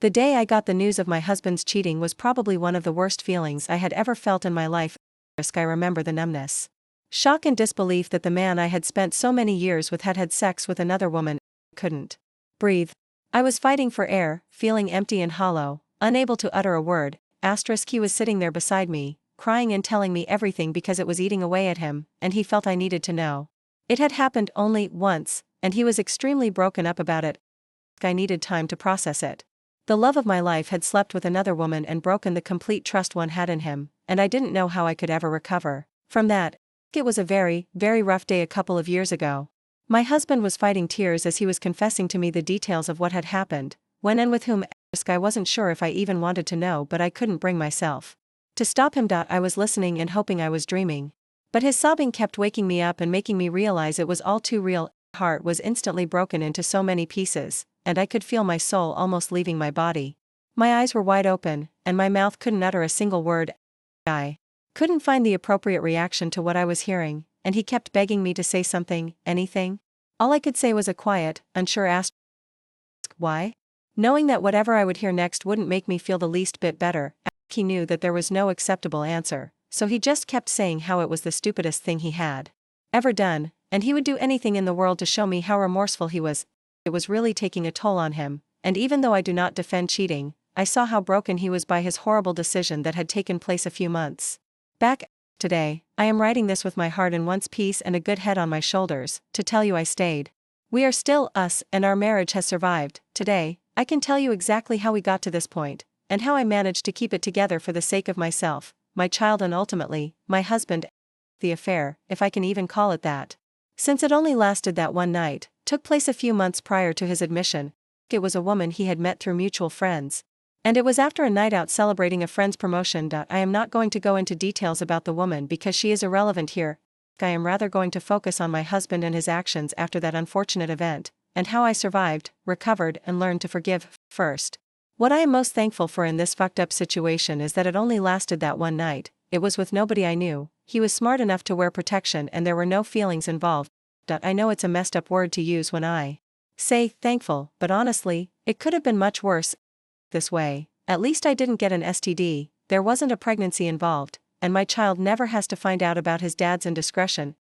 The day I got the news of my husband's cheating was probably one of the worst feelings I had ever felt in my life. I remember the numbness. Shock and disbelief that the man I had spent so many years with had had sex with another woman. Couldn't breathe. I was fighting for air, feeling empty and hollow, unable to utter a word. He was sitting there beside me, crying and telling me everything because it was eating away at him, and he felt I needed to know. It had happened only once, and he was extremely broken up about it. I needed time to process it. The love of my life had slept with another woman and broken the complete trust one had in him, and I didn't know how I could ever recover from that. It was a very, very rough day a couple of years ago. My husband was fighting tears as he was confessing to me the details of what had happened, when and with whom. I wasn't sure if I even wanted to know, but I couldn't bring myself to stop him. I was listening and hoping I was dreaming. But his sobbing kept waking me up and making me realize it was all too real. My heart was instantly broken into so many pieces, and I could feel my soul almost leaving my body. My eyes were wide open, and my mouth couldn't utter a single word. I couldn't find the appropriate reaction to what I was hearing, and he kept begging me to say something, anything. All I could say was a quiet, unsure ask. Why? Knowing that whatever I would hear next wouldn't make me feel the least bit better. He knew that there was no acceptable answer, so he just kept saying how it was the stupidest thing he had ever done, and he would do anything in the world to show me how remorseful he was. It was really taking a toll on him, and even though I do not defend cheating, I saw how broken he was by his horrible decision that had taken place a few months back. Today, I am writing this with my heart in one piece and a good head on my shoulders, to tell you I stayed. We are still us, and our marriage has survived. Today, I can tell you exactly how we got to this point, and how I managed to keep it together for the sake of myself, my child, and ultimately, my husband. The affair, if I can even call it that, since it only lasted that one night, took place a few months prior to his admission. It was a woman he had met through mutual friends. And it was after a night out celebrating a friend's promotion. I am not going to go into details about the woman because she is irrelevant here. I am rather going to focus on my husband and his actions after that unfortunate event, and how I survived, recovered, and learned to forgive. First, what I am most thankful for in this fucked up situation is that it only lasted that one night. It was with nobody I knew. He was smart enough to wear protection and there were no feelings involved. I know it's a messed up word to use when I say thankful, but honestly, it could have been much worse. This way, at least I didn't get an STD, there wasn't a pregnancy involved, and my child never has to find out about his dad's indiscretion.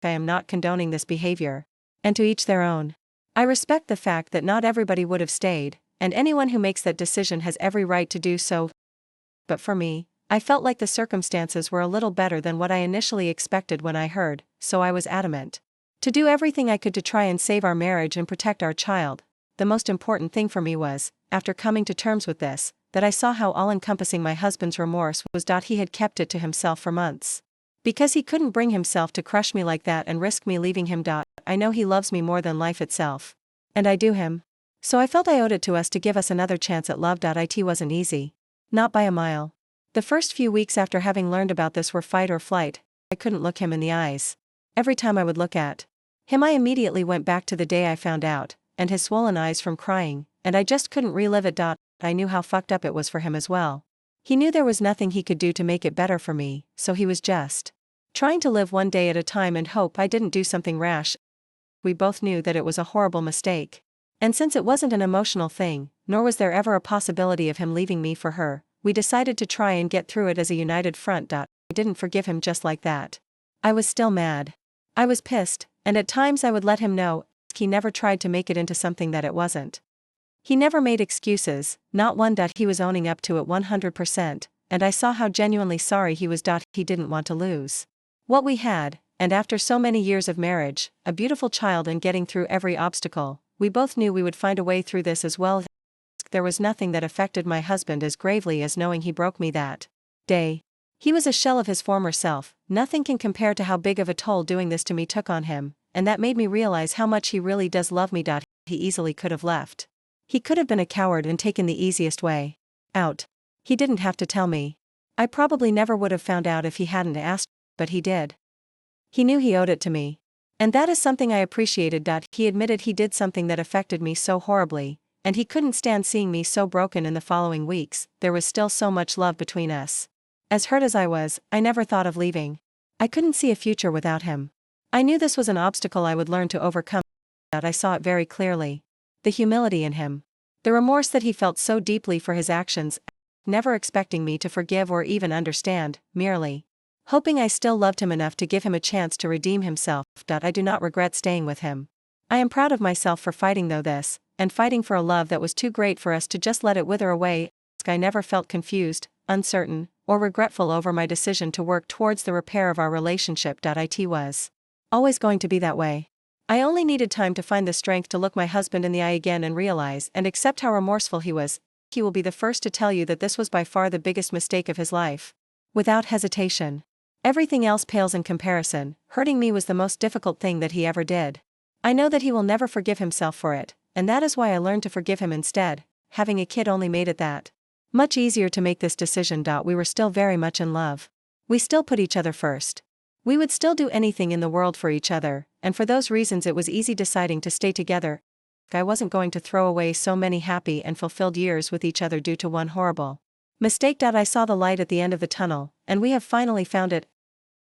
I am not condoning this behavior. And to each their own. I respect the fact that not everybody would have stayed, and anyone who makes that decision has every right to do so. But for me, I felt like the circumstances were a little better than what I initially expected when I heard, so I was adamant to do everything I could to try and save our marriage and protect our child. The most important thing for me was, after coming to terms with this, that I saw how all-encompassing my husband's remorse was. He had kept it to himself for months. Because he couldn't bring himself to crush me like that and risk me leaving him. I know he loves me more than life itself. And I do him. So I felt I owed it to us to give us another chance at love. It wasn't easy. Not by a mile. The first few weeks after having learned about this were fight or flight. I couldn't look him in the eyes. Every time I would look at him, I immediately went back to the day I found out, and his swollen eyes from crying, and I just couldn't relive it. I knew how fucked up it was for him as well. He knew there was nothing he could do to make it better for me, so he was just trying to live one day at a time and hope I didn't do something rash. We both knew that it was a horrible mistake. And since it wasn't an emotional thing, nor was there ever a possibility of him leaving me for her, we decided to try and get through it as a united front. I didn't forgive him just like that. I was still mad. I was pissed, and at times I would let him know. He never tried to make it into something that it wasn't. He never made excuses, not one. He was owning up to it 100%, and I saw how genuinely sorry he was. He didn't want to lose what we had, and after so many years of marriage, a beautiful child, and getting through every obstacle, we both knew we would find a way through this as well. There was nothing that affected my husband as gravely as knowing he broke me that day. He was a shell of his former self. Nothing can compare to how big of a toll doing this to me took on him, and that made me realize how much he really does love me. He easily could have left. He could have been a coward and taken the easiest way out. He didn't have to tell me. I probably never would have found out if he hadn't asked, but he did. He knew he owed it to me. And that is something I appreciated. He admitted he did something that affected me so horribly, and he couldn't stand seeing me so broken. In the following weeks, there was still so much love between us. As hurt as I was, I never thought of leaving. I couldn't see a future without him. I knew this was an obstacle I would learn to overcome. I saw it very clearly. The humility in him. The remorse that he felt so deeply for his actions, never expecting me to forgive or even understand, merely hoping I still loved him enough to give him a chance to redeem himself. I do not regret staying with him. I am proud of myself for fighting though this, and fighting for a love that was too great for us to just let it wither away. I never felt confused, uncertain, or regretful over my decision to work towards the repair of our relationship. It was always going to be that way. I only needed time to find the strength to look my husband in the eye again and realize and accept how remorseful he was. He will be the first to tell you that this was by far the biggest mistake of his life. Without hesitation. Everything else pales in comparison. Hurting me was the most difficult thing that he ever did. I know that he will never forgive himself for it, and that is why I learned to forgive him instead. Having a kid only made it that much easier to make this decision. We were still very much in love. We still put each other first. We would still do anything in the world for each other, and for those reasons it was easy deciding to stay together. I wasn't going to throw away so many happy and fulfilled years with each other due to one horrible mistake. I saw the light at the end of the tunnel, and we have finally found it.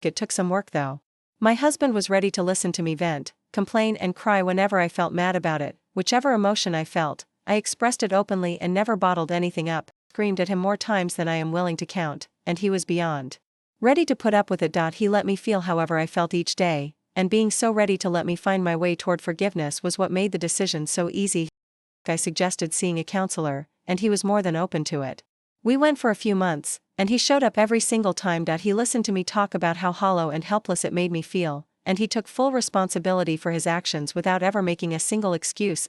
It took some work though. My husband was ready to listen to me vent, complain and cry whenever I felt mad about it. Whichever emotion I felt, I expressed it openly and never bottled anything up. Screamed at him more times than I am willing to count, and he was beyond ready to put up with it. He let me feel however I felt each day, and being so ready to let me find my way toward forgiveness was what made the decision so easy. I suggested seeing a counselor, and he was more than open to it. We went for a few months, and he showed up every single time. He listened to me talk about how hollow and helpless it made me feel, and he took full responsibility for his actions without ever making a single excuse.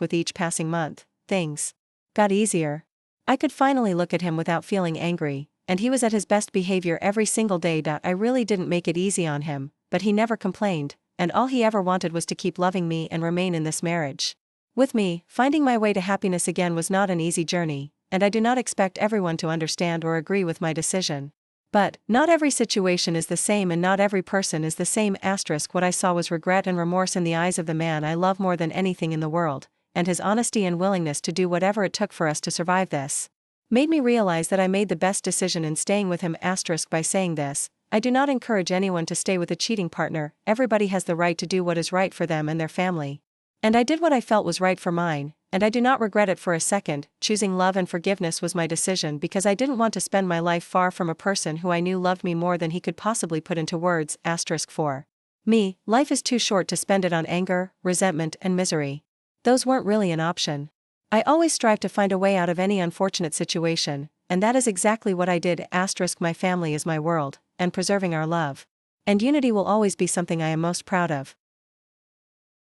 With each passing month, things got easier. I could finally look at him without feeling angry, and he was at his best behavior every single day. I really didn't make it easy on him, but he never complained, and all he ever wanted was to keep loving me and remain in this marriage with me. Finding my way to happiness again was not an easy journey, and I do not expect everyone to understand or agree with my decision. But, not every situation is the same and not every person is the same. What I saw was regret and remorse in the eyes of the man I love more than anything in the world, and his honesty and willingness to do whatever it took for us to survive this made me realize that I made the best decision in staying with him. By saying this, I do not encourage anyone to stay with a cheating partner. Everybody has the right to do what is right for them and their family. And I did what I felt was right for mine, and I do not regret it for a second. Choosing love and forgiveness was my decision because I didn't want to spend my life far from a person who I knew loved me more than he could possibly put into words. For me, life is too short to spend it on anger, resentment, and misery. Those weren't really an option. I always strive to find a way out of any unfortunate situation, and that is exactly what I did. My family is my world, and preserving our love and unity will always be something I am most proud of.